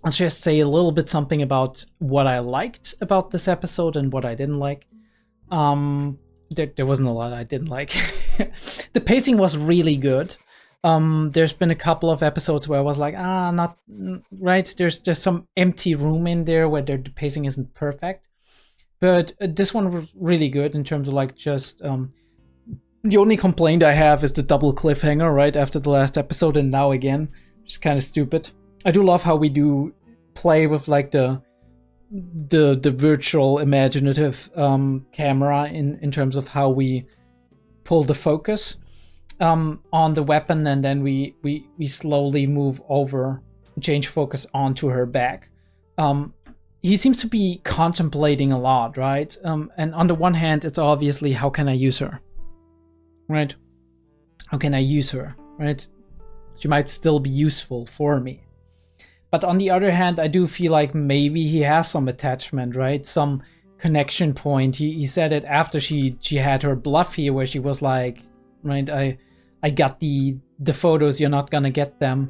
I'll just say a little bit something about what I liked about this episode and what I didn't like. There wasn't a lot I didn't like. The pacing was really good. There's been a couple of episodes where I was like, not right. There's some empty room in there where the pacing isn't perfect. But this one was really good in terms of like just the only complaint I have is the double cliffhanger right after the last episode and now again, which is kind of stupid. I do love how we do play with like the virtual imaginative camera in terms of how we pull the focus on the weapon, and then we slowly move over, change focus onto her back. He seems to be contemplating a lot, right? And on the one hand, it's obviously, how can I use her? Right? How can I use her? Right? She might still be useful for me. But on the other hand, I do feel like maybe he has some attachment, right? Some connection point. He said it after she had her bluff here, where she was like, right, I got the photos, you're not gonna get them.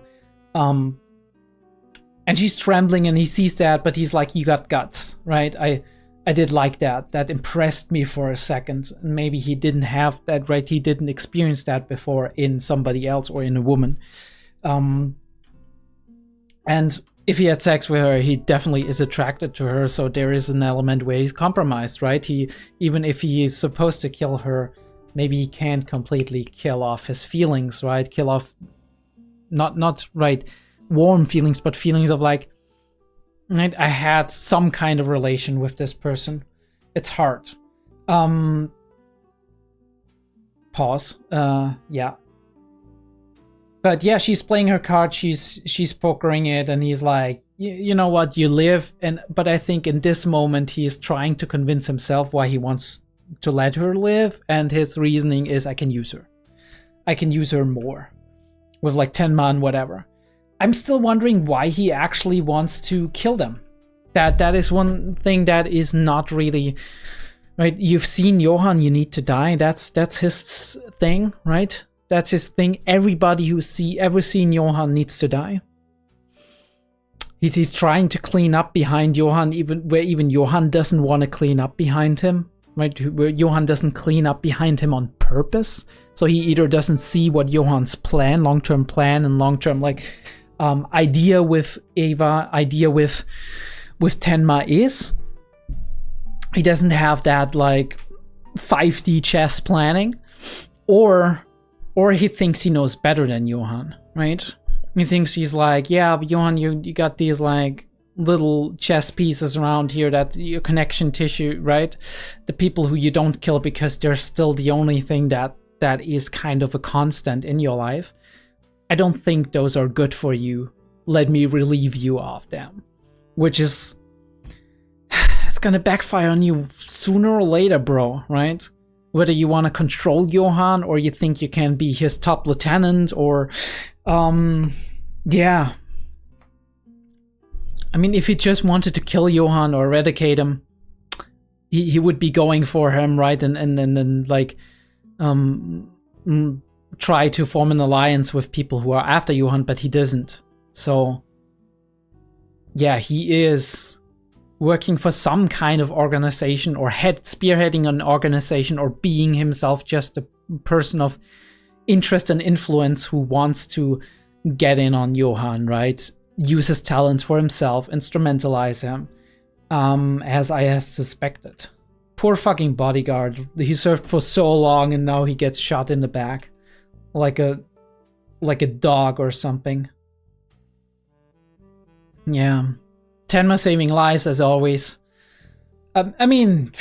And she's trembling and he sees that, but he's like, you got guts, right? I did like that. That impressed me for a second. And maybe he didn't have that, right? He didn't experience that before in somebody else or in a woman. And if he had sex with her, he definitely is attracted to her. So there is an element where he's compromised, right? Even if he is supposed to kill her, maybe he can't completely kill off his feelings, right? Kill off, not right, warm feelings, but feelings of like, right, I had some kind of relation with this person. It's hard. Pause. Yeah. But yeah, she's playing her card, she's pokering it, and he's like, you know what, you live. But I think in this moment he is trying to convince himself why he wants to let her live, and his reasoning is, I can use her. I can use her more. With like Tenma and whatever. I'm still wondering why he actually wants to kill them. That is one thing that is not really right. You've seen Johan, you need to die. That's his thing, right? That's his thing. Everybody who ever seen Johan needs to die. He's trying to clean up behind Johan, even Johan doesn't want to clean up behind him, right? Where Johan doesn't clean up behind him on purpose. So he either doesn't see what Johan's plan, long-term plan, and long-term like idea with Eva, idea with Tenma is. He doesn't have that like 5D chess planning, or he thinks he knows better than Johan, right? He thinks he's like, yeah, but Johan, you got these like little chess pieces around here, that your connection tissue, right? The people who you don't kill because they're still the only thing that is kind of a constant in your life. I don't think those are good for you. Let me relieve you of them. Which is, it's gonna backfire on you sooner or later, bro, right? Whether you want to control Johan or you think you can be his top lieutenant, or yeah. I mean, if he just wanted to kill Johan or eradicate him, he would be going for him, right? And then like try to form an alliance with people who are after Johan, but he doesn't. So yeah, he is working for some kind of organization, or spearheading an organization, or being himself just a person of interest and influence who wants to get in on Johan, right? Use his talents for himself, instrumentalize him, as I had suspected. Poor fucking bodyguard. He served for so long and now he gets shot in the back. Like a dog or something. Yeah. Tenma saving lives as always. I mean,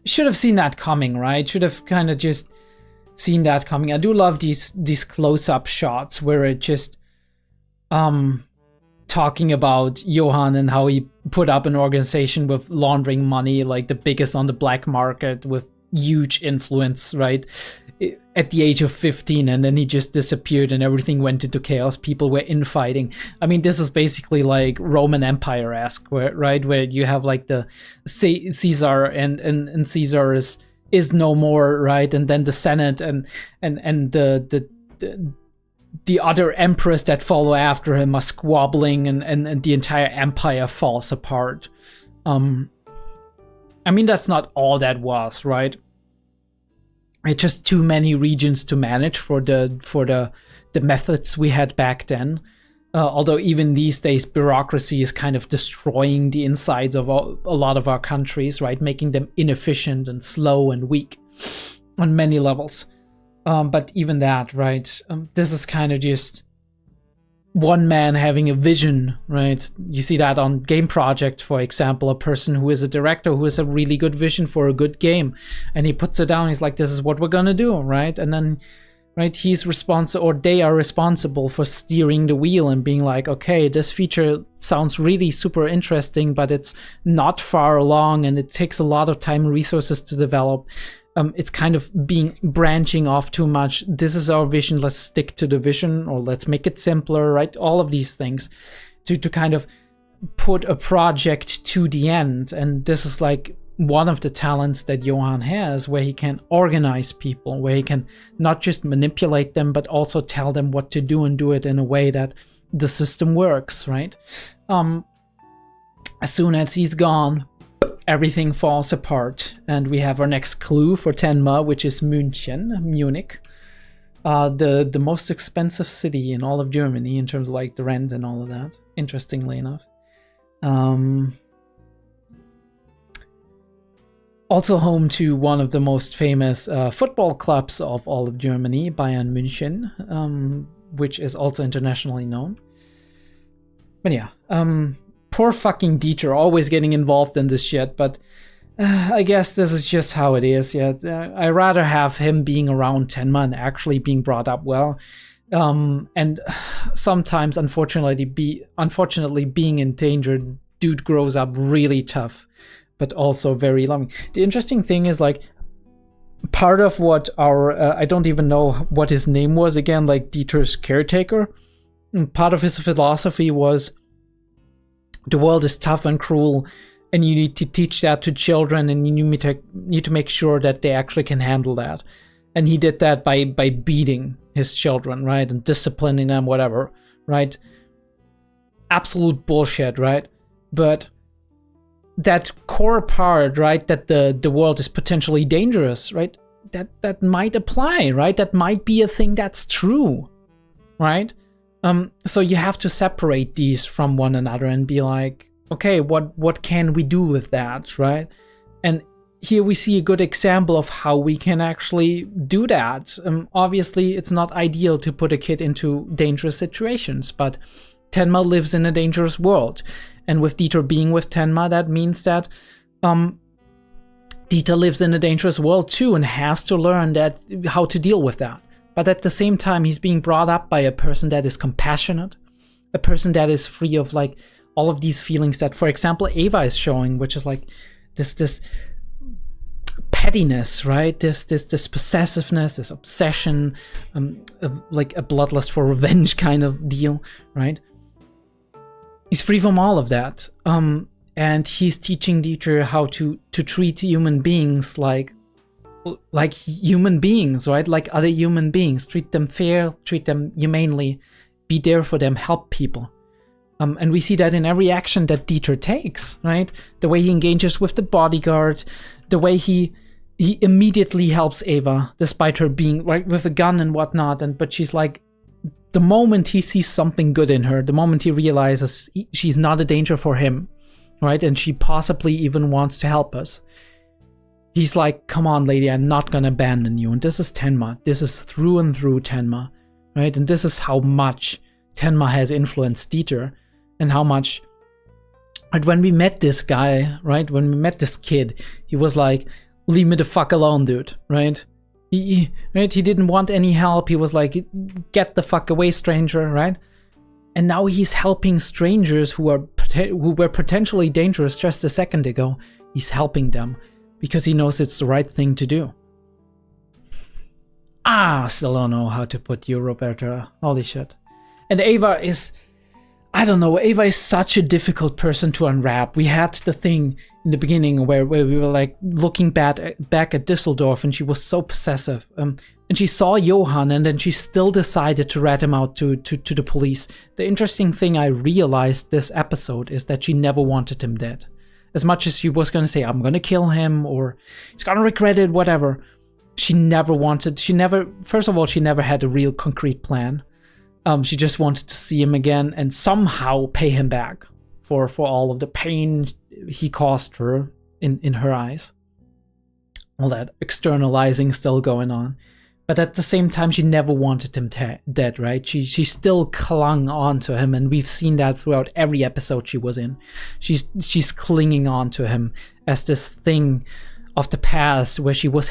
should have seen that coming, right? Should have kind of just seen that coming. I do love these close-up shots where it just talking about Johan and how he put up an organization with laundering money, like the biggest on the black market, with huge influence, right? At the age of 15, and then he just disappeared and everything went into chaos. People were infighting. I mean, this is basically like Roman Empire-esque, right? Where you have like the Caesar and Caesar is no more, right? And then the Senate and the other emperors that follow after him are squabbling, and the entire empire falls apart. I mean, that's not all that was, right? It's just too many regions to manage for the methods we had back then. Although even these days, bureaucracy is kind of destroying the insides of a lot of our countries, right? Making them inefficient and slow and weak on many levels. But even that, right? This is kind of just one man having a vision, right? You see that on Game Project, for example, a person who is a director who has a really good vision for a good game, and he puts it down. He's like, this is what we're gonna do, right? And then, right, he's responsible, or they are responsible for steering the wheel and being like, okay, this feature sounds really super interesting, but it's not far along and it takes a lot of time and resources to develop. It's kind of branching off too much. This is our vision, let's stick to the vision, or let's make it simpler, right? All of these things to kind of put a project to the end. And this is like one of the talents that Johan has, where he can organize people, where he can not just manipulate them, but also tell them what to do and do it in a way that the system works, right? As soon as he's gone, everything falls apart, and we have our next clue for Tenma, which is Munich, the most expensive city in all of Germany in terms of like the rent and all of that, interestingly enough. Also home to one of the most famous football clubs of all of Germany, Bayern München, which is also internationally known. But yeah, poor fucking Dieter, always getting involved in this shit, but I guess this is just how it is. Yeah, I rather have him being around Tenma and actually being brought up well, and sometimes, unfortunately, being in danger, dude grows up really tough, but also very loving. The interesting thing is, like, part of what our I don't even know what his name was again, like Dieter's caretaker. Part of his philosophy was, the world is tough and cruel, and you need to teach that to children, and you need to make sure that they actually can handle that. And he did that by beating his children, right, and disciplining them, whatever, right? Absolute bullshit, right? But that core part, right, that the world is potentially dangerous, right? That might apply, right? That might be a thing that's true, right? So you have to separate these from one another and be like, okay, what can we do with that, right? And here we see a good example of how we can actually do that. Obviously, it's not ideal to put a kid into dangerous situations, but Tenma lives in a dangerous world. And with Dieter being with Tenma, that means that Dieter lives in a dangerous world too, and has to learn how to deal with that. But at the same time, he's being brought up by a person that is compassionate, a person that is free of like all of these feelings that, for example, Ava is showing, which is like this pettiness, right? This possessiveness, this obsession, like a bloodlust for revenge kind of deal, right? He's free from all of that, and he's teaching Dieter how to treat human beings like human beings, right? Like other human beings. Treat them fair, treat them humanely, be there for them, help people. And we see that in every action that Dieter takes, right? The way he engages with the bodyguard, the way he immediately helps Ava, despite her being right with a gun and whatnot. But she's like, the moment he sees something good in her, the moment he realizes she's not a danger for him, right? And she possibly even wants to help us, he's like, come on, lady, I'm not gonna abandon you. And this is Tenma. This is through and through Tenma, right? And this is how much Tenma has influenced Dieter, and how much, right, when we met this guy, right, when we met this kid, he was like, leave me the fuck alone, dude, right? He didn't want any help. He was like, get the fuck away, stranger, right? And now he's helping strangers who were potentially dangerous just a second ago. He's helping them because he knows it's the right thing to do. Still don't know how to put you, Roberta. Holy shit. And Ava is, I don't know, Ava is such a difficult person to unwrap. We had the thing in the beginning where we were like looking back at Düsseldorf, and she was so possessive. And she saw Johann, and then she still decided to rat him out to the police. The interesting thing I realized this episode is that she never wanted him dead. As much as she was going to say, I'm going to kill him, or he's going to regret it, whatever. She never, first of all, she never had a real concrete plan. She just wanted to see him again and somehow pay him back for all of the pain he caused her in her eyes. All that externalizing still going on. But at the same time, she never wanted him dead, right? She still clung on to him, and we've seen that throughout every episode she was in. She's clinging on to him as this thing of the past where she was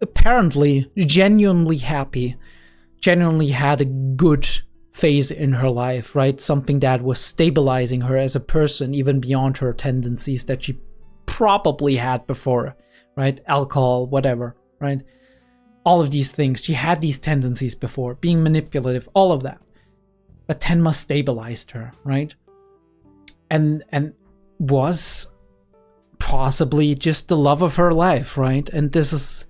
apparently genuinely happy, genuinely had a good phase in her life, right? Something that was stabilizing her as a person, even beyond her tendencies that she probably had before, right? Alcohol, whatever, right? All of these things. She had these tendencies before, being manipulative, all of that. But Tenma stabilized her, right? And was possibly just the love of her life, right? And this is,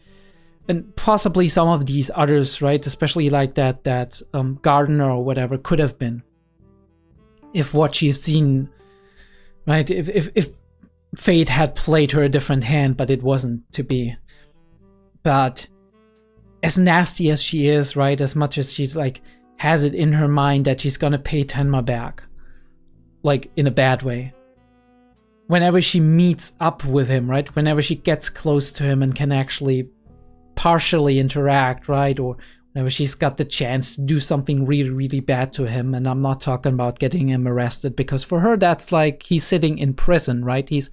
and possibly some of these others, right? Especially like that gardener or whatever could have been. If what she's seen, right? If fate had played her a different hand, but it wasn't to be. But as nasty as she is, right, as much as she's like has it in her mind that she's gonna pay Tenma back, like in a bad way. Whenever she meets up with him, right, whenever she gets close to him and can actually partially interact, right, or whenever she's got the chance to do something really, really bad to him, and I'm not talking about getting him arrested, because for her that's like he's sitting in prison, right, he's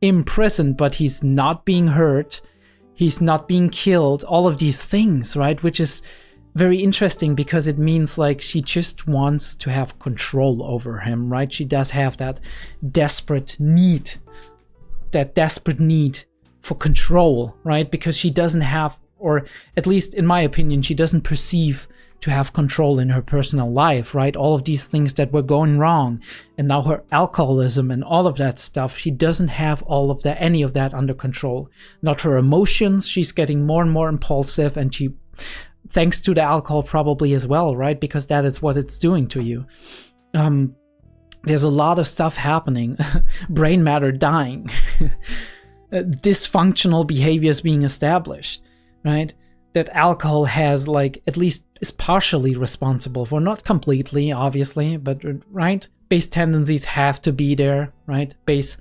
imprisoned, but he's not being hurt. He's not being killed, all of these things, right? Which is very interesting because it means like she just wants to have control over him, right? She does have that desperate need for control, right? Because she doesn't have, or at least in my opinion, she doesn't perceive to have control in her personal life, right? All of these things that were going wrong, and now her alcoholism and all of that stuff, she doesn't have any of that under control. Not her emotions, she's getting more and more impulsive, and she, thanks to the alcohol probably as well, right? Because that is what it's doing to you. There's a lot of stuff happening. Brain matter dying. Dysfunctional behaviors being established, right? That alcohol has, like, at least is partially responsible for, not completely, obviously, but, right? Base tendencies have to be there, right? Base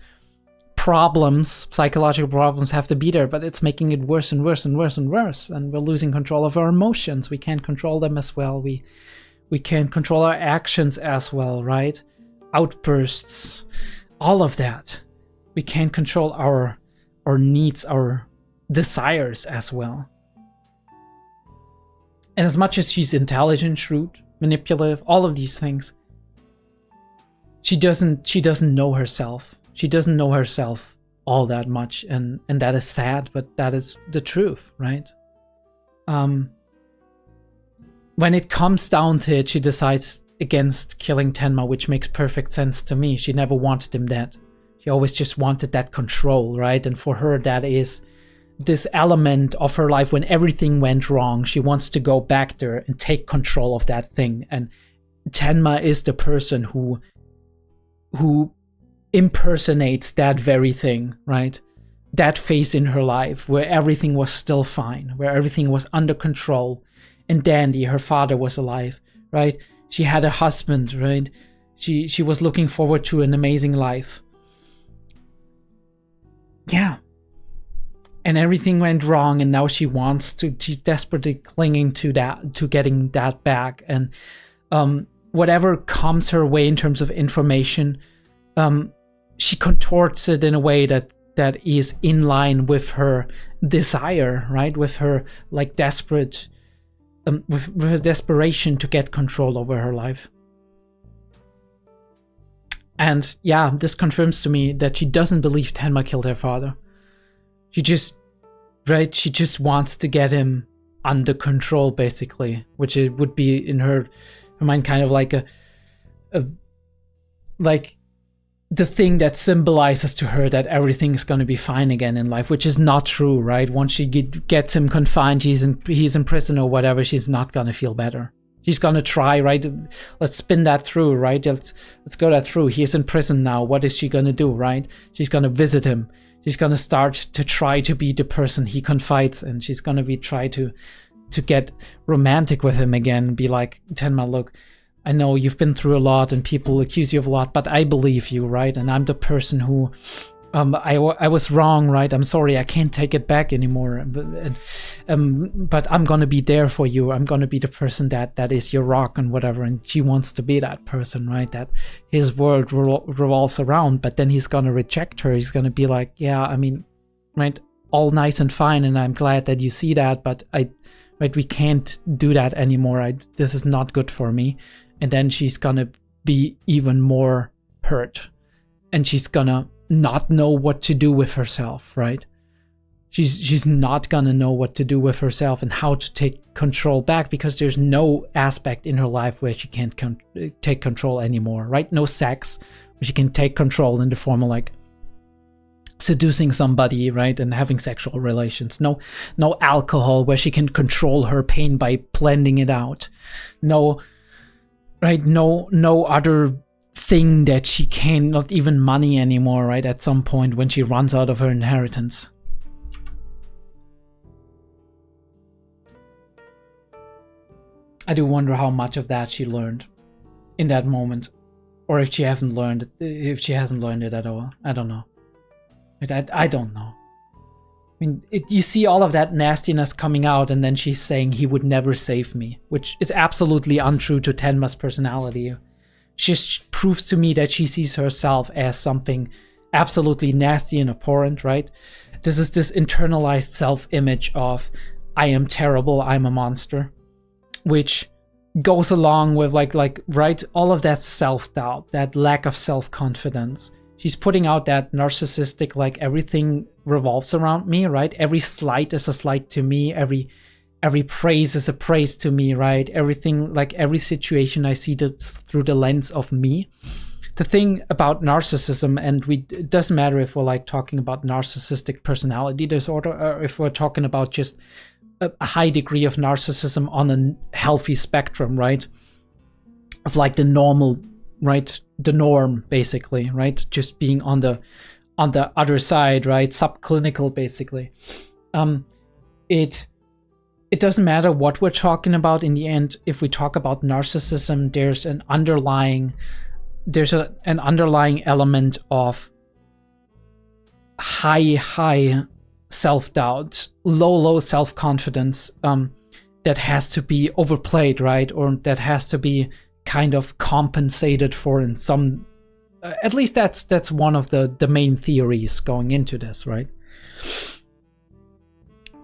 problems, psychological problems have to be there, but it's making it worse and worse and worse and worse, and we're losing control of our emotions. We can't control them as well. We can't control our actions as well, right? Outbursts, all of that. We can't control our needs, our desires as well. And as much as she's intelligent, shrewd, manipulative, all of these things, she doesn't know herself. She doesn't know herself all that much, and that is sad, but that is the truth, right? When it comes down to it, she decides against killing Tenma, which makes perfect sense to me. She never wanted him dead. She always just wanted that control, right? And for her, that is this element of her life when everything went wrong. She wants to go back there and take control of that thing. And Tenma is the person who impersonates that very thing, right? That phase in her life where everything was still fine, where everything was under control and dandy. Her father was alive, right? She had a husband, right? She was looking forward to an amazing life. Yeah. And everything went wrong, and now she's desperately clinging to that, to getting that back. And whatever comes her way in terms of information, she contorts it in a way that is in line with her desire, right? With her like desperate, with her desperation to get control over her life. And yeah, this confirms to me that she doesn't believe Tenma killed her father. She just wants to get him under control, basically, which it would be in her mind kind of like like the thing that symbolizes to her that everything's going to be fine again in life, which is not true, right? Once she gets him confined, he's in prison or whatever, she's not going to feel better. She's going to try, right? Let's spin that through, right? Let's go that through. He's in prison now. What is she going to do, right? She's going to visit him. She's going to start to try to be the person he confides in. She's going to try to get romantic with him again. Be like, Tenma, look, I know you've been through a lot and people accuse you of a lot, but I believe you, right? And I'm the person who, I was wrong, right? I'm sorry, I can't take it back anymore. But I'm gonna be there for you. I'm gonna be the person that is your rock and whatever. And she wants to be that person, right? That his world revolves around. But then he's gonna reject her. He's gonna be like, yeah, I mean, right, all nice and fine, and I'm glad that you see that, but we can't do that anymore. This is not good for me. And then she's gonna be even more hurt, and she's gonna not know what to do with herself, right? She's not gonna know what to do with herself and how to take control back, because there's no aspect in her life where she can't take control anymore, right? No sex where she can take control in the form of like seducing somebody, right, and having sexual relations. No alcohol where she can control her pain by blending it out. No other thing that she can, not even money anymore, right, at some point when she runs out of her inheritance. I do wonder how much of that she learned in that moment, or if she hasn't learned it at all. I don't know. I don't know. I mean, you see all of that nastiness coming out, and then she's saying he would never save me, which is absolutely untrue to Tenma's personality. She just proves to me that she sees herself as something absolutely nasty and abhorrent, right? This is this internalized self-image of, I am terrible, I'm a monster, which goes along with right, all of that self-doubt, that lack of self-confidence. She's putting out that narcissistic, like, everything revolves around me, right? Every slight is a slight to me. Every praise is a praise to me, right? Everything, like, every situation I see that's through the lens of me. The thing about narcissism, and it doesn't matter if we're like talking about narcissistic personality disorder, or if we're talking about just a high degree of narcissism on a healthy spectrum, right? Of like the normal, right? The norm, basically, right? Just being on the other side, right? Subclinical, basically. It doesn't matter what we're talking about in the end. If we talk about narcissism, there's an underlying element of high self-doubt, low self-confidence, that has to be overplayed, right? Or that has to be kind of compensated for in some, at least that's one of the main theories going into this, right?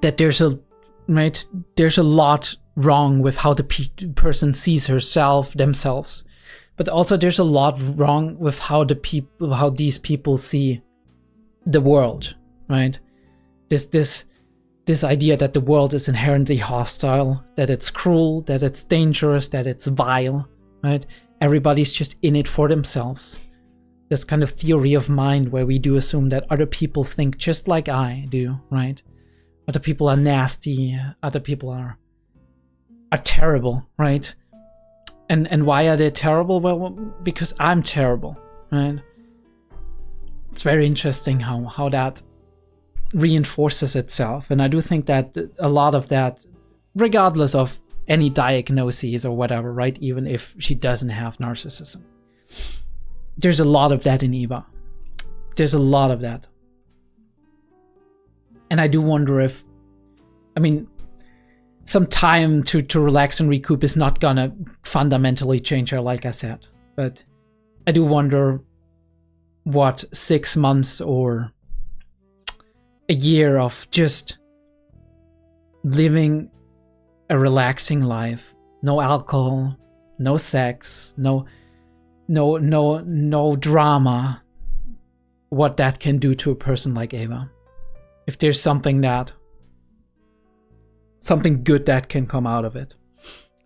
That there's a lot wrong with how the person sees themselves, but also there's a lot wrong with how these people see the world, right? This idea that the world is inherently hostile, that it's cruel, that it's dangerous, that it's vile, right? Everybody's just in it for themselves. This kind of theory of mind where we do assume that other people think just like I do, right? Other people are nasty, other people are terrible, right? And why are they terrible? Well, because I'm terrible, right? It's very interesting how that reinforces itself. And I do think that a lot of that, regardless of any diagnoses or whatever, right? Even if she doesn't have narcissism, there's a lot of that in Eva. There's a lot of that. And I do wonder if, I mean, some time to relax and recoup is not gonna fundamentally change her, like I said. But I do wonder what 6 months or a year of just living a relaxing life, no alcohol, no sex, no drama, what that can do to a person like Ava. If there's something good that can come out of it.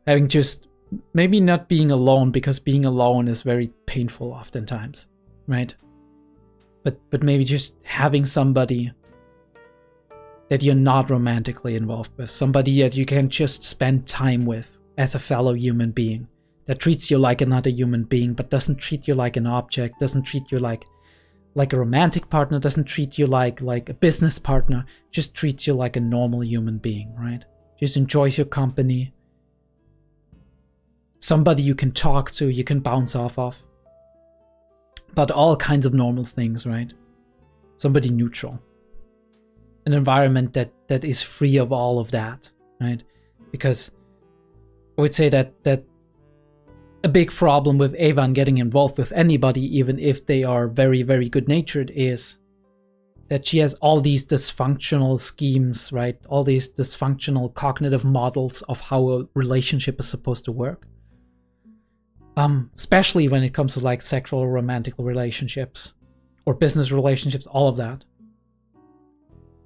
Having just, maybe not being alone, because being alone is very painful oftentimes, right? but maybe just having somebody that you're not romantically involved with, somebody that you can just spend time with as a fellow human being, that treats you like another human being, but doesn't treat you like an object, doesn't treat you like a romantic partner, doesn't treat you like a business partner, just treats you like a normal human being, right? Just enjoys your company. Somebody you can talk to, you can bounce off of. But all kinds of normal things, right? Somebody neutral. An environment that is free of all of that, right? Because I would say that a big problem with Evan getting involved with anybody, even if they are very, very good-natured, is that she has all these dysfunctional schemes, right? All these dysfunctional cognitive models of how a relationship is supposed to work. Especially when it comes to like sexual or romantic relationships or business relationships, all of that.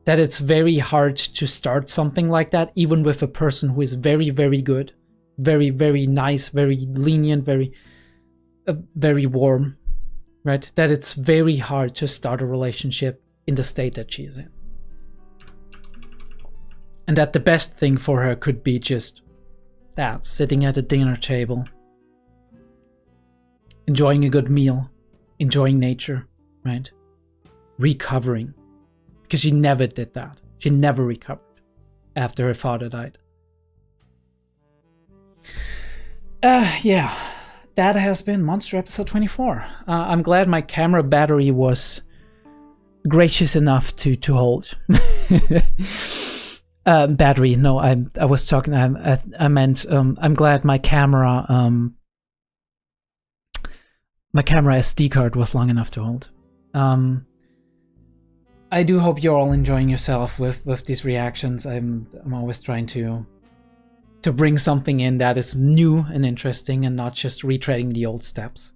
That it's very hard to start something like that, even with a person who is very, very good, very, very nice, very lenient, very warm, right? That it's very hard to start a relationship in the state that she is in. And that the best thing for her could be just that, sitting at a dinner table, enjoying a good meal, enjoying nature, right? Recovering. Because she never did that. She never recovered after her father died. Yeah, that has been Monster episode 24. I'm glad my camera battery was gracious enough to hold. Battery, no, I was talking, I meant, I'm glad my camera SD card was long enough to hold. I do hope you're all enjoying yourself with these reactions. I'm always trying to bring something in that is new and interesting and not just retreading the old steps.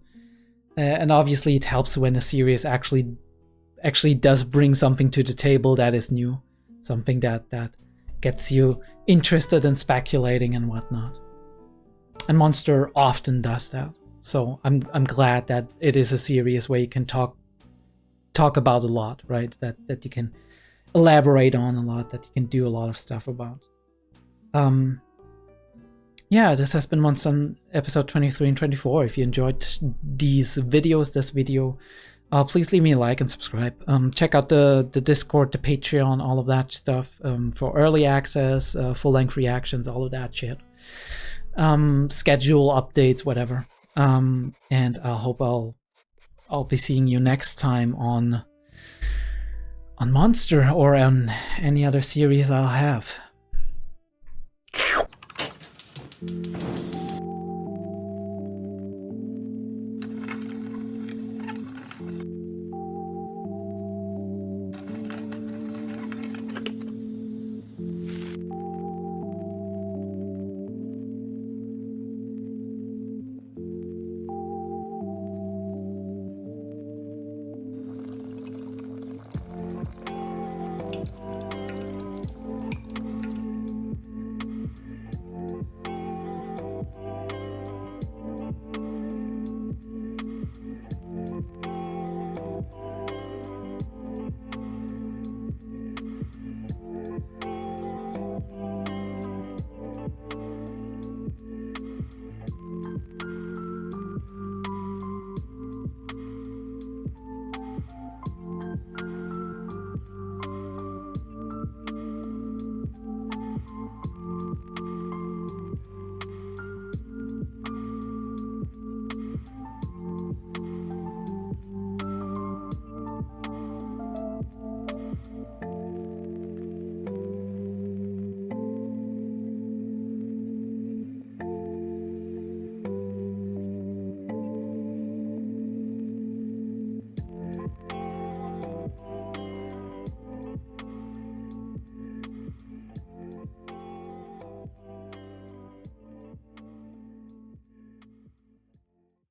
And obviously it helps when a series actually does bring something to the table that is new, something that gets you interested in speculating and whatnot. And Monster often does that. So I'm glad that it is a series where you can talk about a lot, right? That you can elaborate on a lot, that you can do a lot of stuff about. Yeah, this has been Monster episode 23 and 24. If you enjoyed these videos, this video, please leave me a like and subscribe. Check out the Discord, the Patreon, all of that stuff for early access, full-length reactions, all of that shit. Schedule updates, whatever. And I hope I'll be seeing you next time on Monster or on any other series I'll have.